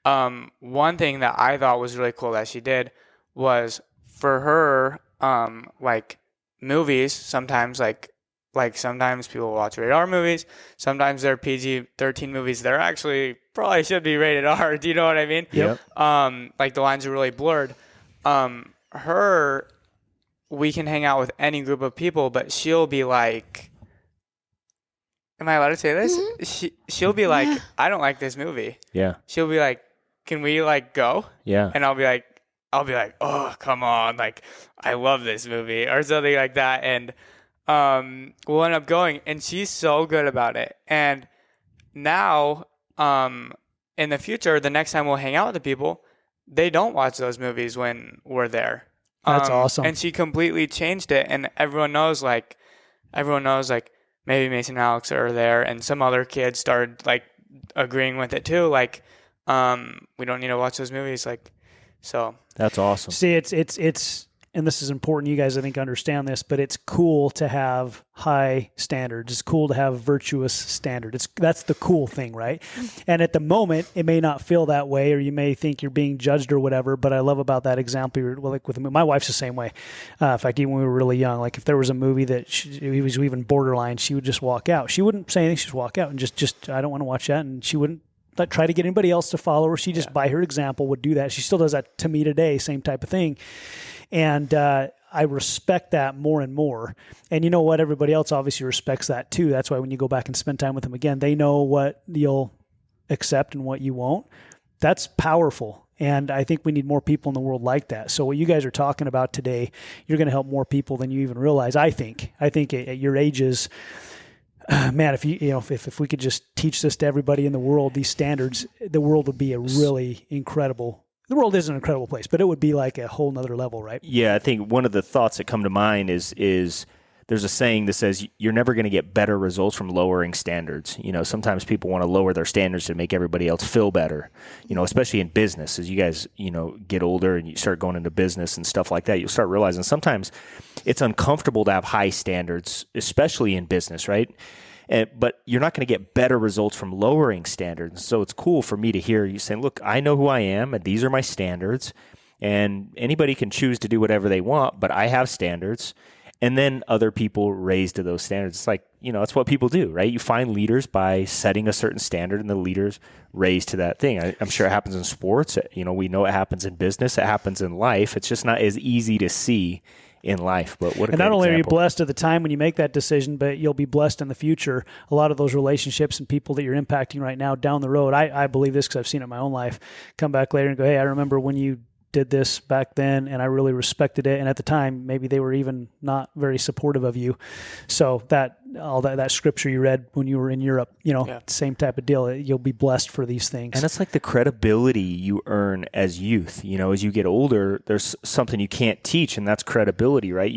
One thing that I thought was really cool that she did was for her, like movies, sometimes sometimes people watch rated R movies. Sometimes they're PG-13 movies. They're actually probably should be rated R. Do you know what I mean? Yep. Like the lines are really blurred. We can hang out with any group of people, but she'll be like, am I allowed to say this? Mm-hmm. She'll be like, I don't like this movie. Yeah. She'll be like, can we like go? Yeah. And I'll be like, oh, come on. Like, I love this movie or something like that. And we'll end up going, and she's so good about it. And now, in the future, the next time we'll hang out with the people, they don't watch those movies when we're there. That's awesome. And she completely changed it, and everyone knows maybe Mason and Alex are there, and some other kids started like agreeing with it too. Like, we don't need to watch those movies. Like, so that's awesome. See, it's and this is important. You guys, I think, understand this, but it's cool to have high standards. It's cool to have virtuous standards. That's the cool thing, right? And at the moment, it may not feel that way, or you may think you're being judged or whatever. But I love about that example. Like with my wife's the same way. In fact, even when we were really young, like if there was a movie that he was even borderline, she would just walk out. She wouldn't say anything. She'd just walk out and just I don't want to watch that, and she wouldn't try to get anybody else to follow her. She just by her example would do that. She still does that to me today, same type of thing. And I respect that more and more. And you know what? Everybody else obviously respects that too. That's why when you go back and spend time with them again, they know what you'll accept and what you won't. That's powerful. And I think we need more people in the world like that. So what you guys are talking about today, you're going to help more people than you even realize. I think at your ages, man, if we could just teach this to everybody in the world, these standards, the world would be a really incredible. The world is an incredible place, but it would be like a whole nother level, right? Yeah, I think one of the thoughts that come to mind is there's a saying that says you're never going to get better results from lowering standards. Sometimes people want to lower their standards to make everybody else feel better, especially in business. As you guys, get older and you start going into business and stuff like that, you'll start realizing sometimes it's uncomfortable to have high standards, especially in business, right? But you're not going to get better results from lowering standards. So it's cool for me to hear you saying, look, I know who I am, and these are my standards, and anybody can choose to do whatever they want, but I have standards. And then other people raise to those standards. It's like, that's what people do, right? You find leaders by setting a certain standard, and the leaders raise to that thing. I'm sure it happens in sports. We know it happens in business. It happens in life. It's just not as easy to see in life. But what a and not only example. Are you blessed at the time when you make that decision, but you'll be blessed in the future. A lot of those relationships and people that you're impacting right now down the road, I believe this because I've seen it in my own life, come back later and go, hey, I remember when you did this back then, and I really respected it. And at the time, maybe they were even not very supportive of you. So that all that scripture you read when you were in Europe, Yeah. same type of deal. You'll be blessed for these things. And it's like the credibility you earn as youth. As you get older, there's something you can't teach, and that's credibility, right?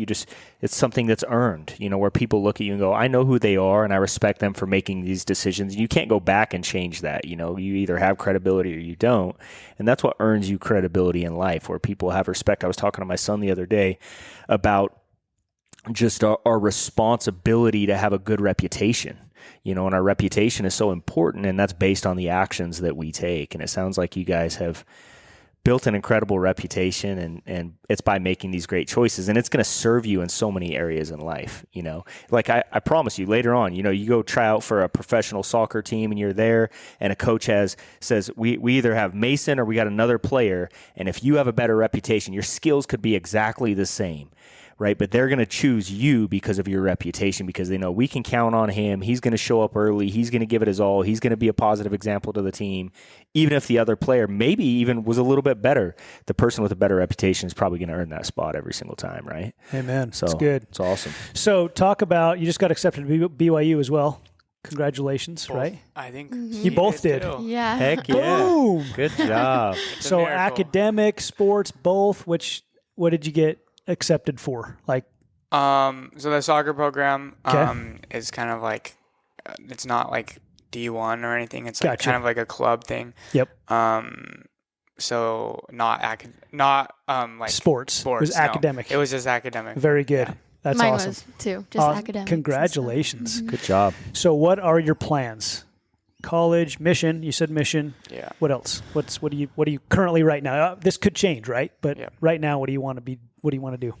It's something that's earned, where people look at you and go, I know who they are, and I respect them for making these decisions. You can't go back and change that. You either have credibility or you don't. And that's what earns you credibility in life, where people have respect. I was talking to my son the other day about just our responsibility to have a good reputation, and our reputation is so important, and that's based on the actions that we take. And it sounds like you guys have built an incredible reputation, and it's by making these great choices, and it's going to serve you in so many areas in life. Like I promise you later on, you go try out for a professional soccer team and you're there, and a coach says, we either have Mason or we got another player. And if you have a better reputation, your skills could be exactly the same. Right, but they're going to choose you because of your reputation, because they know we can count on him. He's going to show up early. He's going to give it his all. He's going to be a positive example to the team. Even if the other player maybe even was a little bit better, the person with a better reputation is probably going to earn that spot every single time, right? Amen. So that's good. It's awesome. So talk about, you just got accepted to BYU as well. Congratulations, right? I think You both did. too. Yeah. Heck yeah. Boom. Good job. It's a So miracle. academic, sports, both. What did you get accepted for? Like, So the soccer program Okay. is kind of like it's not like D1 or anything. It's like Gotcha. kind of like a club thing. yep, So not like sports. It was no. academic. It was just academic. Very good. Yeah. That's Mine awesome. was too. Just academics. and stuff. Congratulations. Good job. So what are your plans? College, mission, you said mission. Yeah. What else? What are you currently right now? This could change, right? But Yeah. right now, what do you want to do?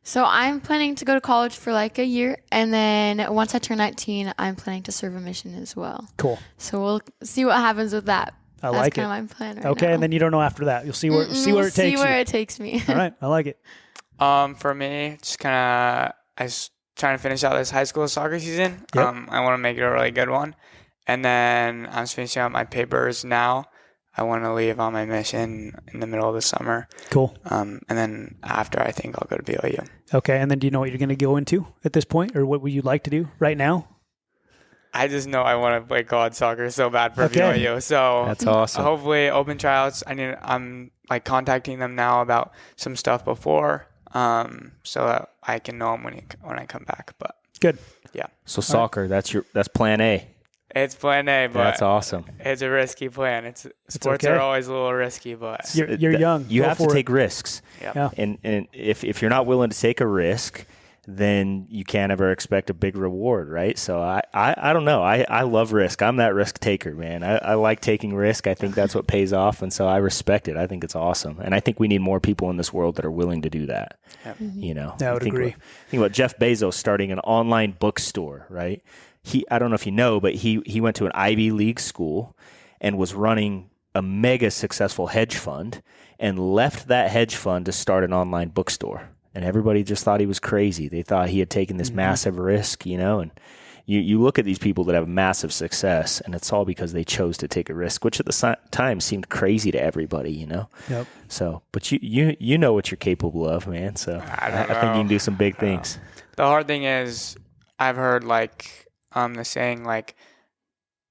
So I'm planning to go to college for like a year, and then once I turn 19, I'm planning to serve a mission as well. Cool. So we'll see what happens with that. I That's like kind it. of my plan right Okay, now. and then you don't know after that. You'll see where it We'll takes see you. where it takes me. All right, I like it. For me, just kind of I was trying to finish out this high school soccer season. Yep. I want to make it a really good one, and then I'm just finishing up my papers now. I want to leave on my mission in the middle of the summer. Cool. And then after, I think I'll go to BYU. Okay, and then do you know what you're going to go into at this point, or what would you like to do right now? I just know I want to play college soccer so bad for Okay. BYU. So That's awesome. hopefully open tryouts. I'm like contacting them now about some stuff before, so that I can know them when I come back. But Good. yeah, So soccer, that's plan A. it's plan A, but That's awesome. it's a risky plan. Sports okay. are always a little risky, but You're young. You Go have to for it. take risks. Yeah. And if you're not willing to take a risk, then you can't ever expect a big reward, right? So I don't know. I love risk. I'm that risk taker, man. I like taking risk. I think that's what pays off, and so I respect it. I think it's awesome, and I think we need more people in this world that are willing to do that. I would agree. Think about Jeff Bezos starting an online bookstore, right? I don't know if you know, but he went to an Ivy League school and was running a mega successful hedge fund and left that hedge fund to start an online bookstore. And everybody just thought he was crazy. They thought he had taken this massive risk, and you look at these people that have massive success, and it's all because they chose to take a risk, which at the time seemed crazy to everybody, Yep. So, but you know what you're capable of, man. So I think you can do some big things. the hard thing is I've heard like the saying like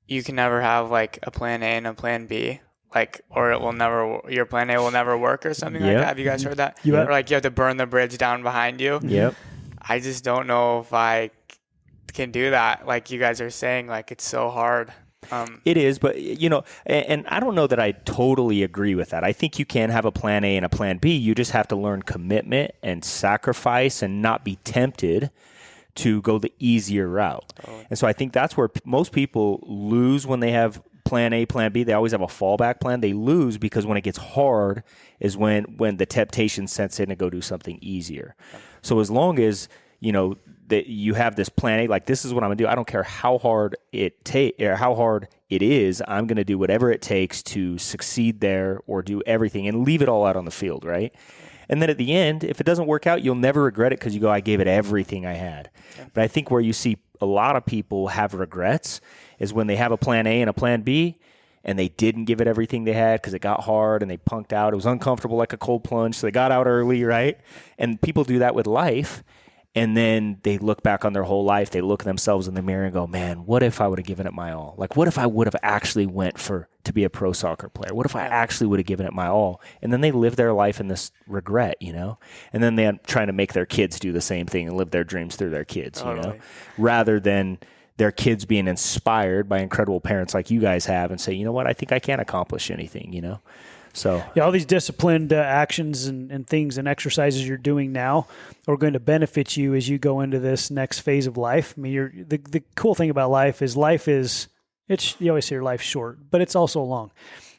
you can never have like a plan A and a plan B. Like, or your plan A will never work or something like Yep. that. Have you guys heard that? You have. Or like you have to burn the bridge down behind you. Yep. I just don't know if I can do that. Like you guys are saying, like it's so hard. It is, but and I don't know that I totally agree with that. I think you can have a plan A and a plan B. You just have to learn commitment and sacrifice and not be tempted to go the easier route. And so I think that's where most people lose when they have plan A, plan B. They always have a fallback plan. They lose because when it gets hard is when the temptation sets in to go do something easier. So as long as that you have this plan A, like this is what I'm gonna do. I don't care how hard how hard it is. I'm gonna do whatever it takes to succeed there or do everything and leave it all out on the field, right? And then at the end, if it doesn't work out, you'll never regret it because you go, I gave it everything I had. But I think where you see a lot of people have regrets is when they have a plan A and a plan B and they didn't give it everything they had because it got hard and they punked out. It was uncomfortable like a cold plunge, so they got out early, right? And people do that with life. And then they look back on their whole life. They look at themselves in the mirror and go, man, what if I would have given it my all? Like, what if I would have actually went to be a pro soccer player? What if I actually would have given it my all? And then they live their life in this regret, and then they're trying to make their kids do the same thing and live their dreams through their kids, rather than their kids being inspired by incredible parents like you guys have and say, you know what, I think I can accomplish anything, So all these disciplined actions and things and exercises you're doing now are going to benefit you as you go into this next phase of life. I mean, the cool thing about life is you always hear life's short, but it's also long.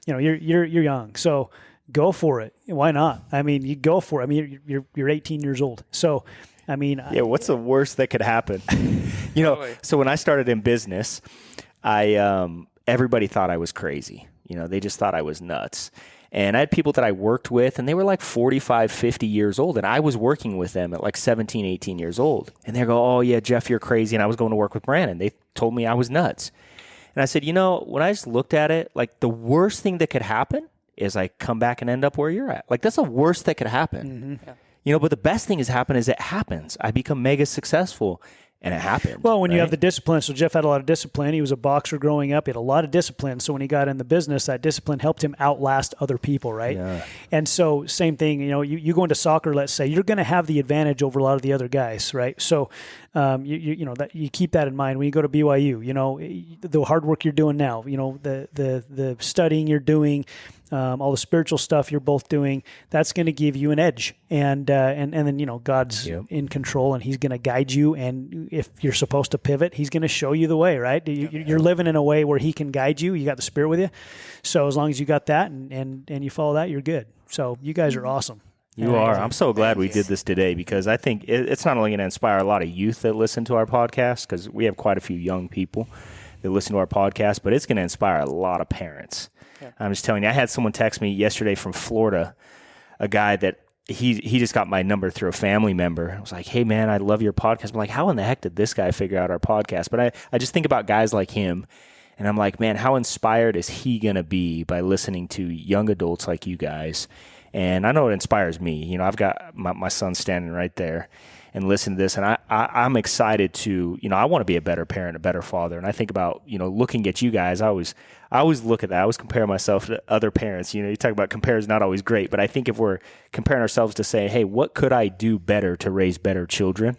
You're young, so go for it. Why not? I mean, you go for it. I mean, you're 18 years old, so. I mean, what's the worst that could happen? So when I started in business, everybody thought I was crazy. They just thought I was nuts. And I had people that I worked with, and they were like 45, 50 years old, and I was working with them at like 17, 18 years old. And they go, oh, yeah, Jeff, you're crazy. And I was going to work with Brandon. They told me I was nuts. And I said, when I just looked at it, like the worst thing that could happen is I come back and end up where you're at. Like that's the worst that could happen. Mm-hmm. Yeah. But the best thing has happened is it happens. I become mega successful. And it happened. Well, when you have the discipline, so Jeff had a lot of discipline. He was a boxer growing up. He had a lot of discipline. So when he got in the business, that discipline helped him outlast other people, right? Yeah. And so same thing, you go into soccer, let's say, you're going to have the advantage over a lot of the other guys, right? So you keep that in mind when you go to BYU. The hard work you're doing now, the studying you're doing, all the spiritual stuff you're both doing, that's going to give you an edge. And then, God's in control and he's going to guide you. And if you're supposed to pivot, he's going to show you the way, right? You're living in a way where he can guide you. You got the Spirit with you. So as long as you got that and you follow that, you're good. So you guys are awesome. You are. I'm so glad we did this today because I think it's not only going to inspire a lot of youth that listen to our podcast, because we have quite a few young people that listen to our podcast, but it's going to inspire a lot of parents. Yeah. I'm just telling you, I had someone text me yesterday from Florida, a guy that he just got my number through a family member. I was like, hey, man, I love your podcast. I'm like, how in the heck did this guy figure out our podcast? But I just think about guys like him, and I'm like, man, how inspired is he going to be by listening to young adults like you guys? And I know it inspires me. I've got my son standing right there and listen to this. And I'm excited to, I want to be a better parent, a better father. And I think about, looking at you guys, I always look at that. I always compare myself to other parents. You talk about compare is not always great, but I think if we're comparing ourselves to say, hey, what could I do better to raise better children?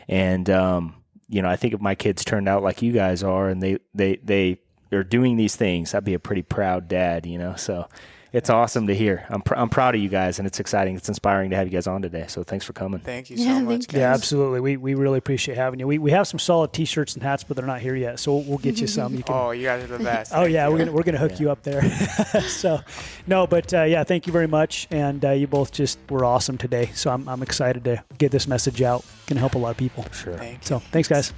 And, I think if my kids turned out like you guys are and they are doing these things, I'd be a pretty proud dad, so it's awesome to hear. I'm proud of you guys, and it's exciting. It's inspiring to have you guys on today. So thanks for coming. Thank you so much, guys. Yeah, absolutely. We really appreciate having you. We have some solid T-shirts and hats, but they're not here yet. So we'll get you some. You guys are the best. Oh yeah, we're gonna hook you up there. So, no, but thank you very much, and you both just were awesome today. So I'm excited to get this message out. Can help a lot of people. Sure. So thanks, guys.